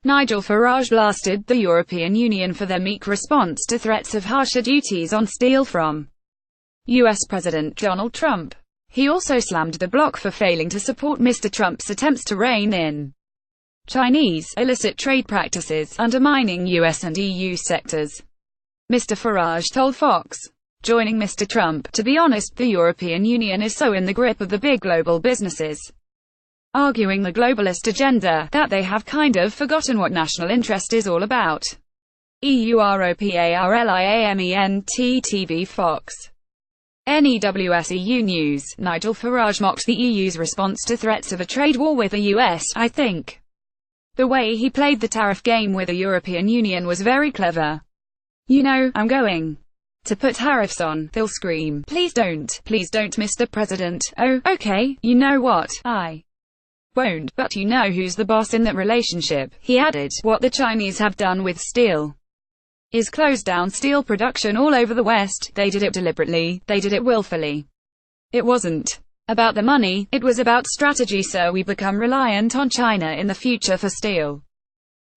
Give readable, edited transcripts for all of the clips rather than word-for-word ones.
Nigel Farage blasted the European Union for their meek response to threats of harsher duties on steel from US President Donald Trump. He also slammed the bloc for failing to support Mr. Trump's attempts to rein in Chinese, illicit trade practices, undermining US and EU sectors. Mr. Farage told Fox, joining Mr. Trump, "To be honest, the European Union is so in the grip of the big global businesses, arguing the globalist agenda, that they have kind of forgotten what national interest is all about." EUROPARLIAMENT TV Fox. NEWSEU News. Nigel Farage mocked the EU's response to threats of a trade war with the US. "I think the way he played the tariff game with the European Union was very clever. You know, I'm going to put tariffs on. They'll scream, 'Please don't, Mr. President.' Oh, okay, you know what, I won't, but you know who's the boss in that relationship." He added, "What the Chinese have done with steel is close down steel production all over the West. They did it deliberately, they did it willfully. It wasn't about the money, it was about strategy, so we become reliant on China in the future for steel.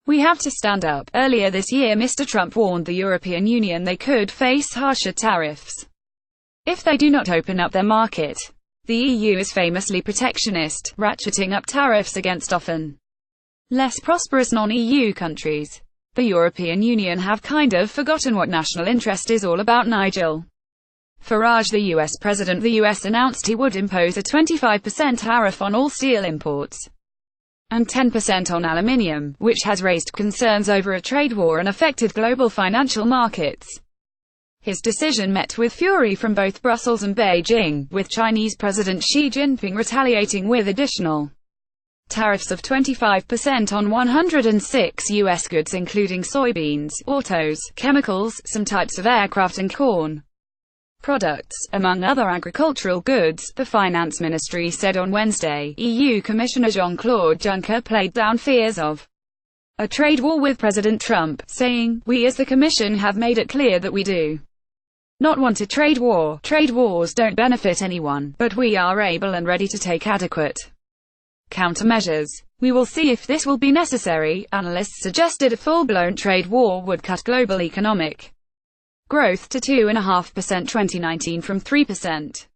We have to stand up." Earlier this year, Mr. Trump warned the European Union they could face harsher tariffs if they do not open up their market. The EU is famously protectionist, ratcheting up tariffs against often less prosperous non-EU countries. The European Union have kind of forgotten what national interest is all about. Nigel Farage, the US president. The US announced he would impose a 25% tariff on all steel imports and 10% on aluminium, which has raised concerns over a trade war and affected global financial markets. His decision met with fury from both Brussels and Beijing, with Chinese President Xi Jinping retaliating with additional tariffs of 25% on 106 US goods including soybeans, autos, chemicals, some types of aircraft and corn products, among other agricultural goods, the finance ministry said on Wednesday. EU Commissioner Jean-Claude Juncker played down fears of a trade war with President Trump, saying, "We as the Commission have made it clear that we do not want a trade war. Trade wars don't benefit anyone, but we are able and ready to take adequate countermeasures. We will see if this will be necessary." Analysts suggested a full-blown trade war would cut global economic growth to 2.5% 2019 from 3%.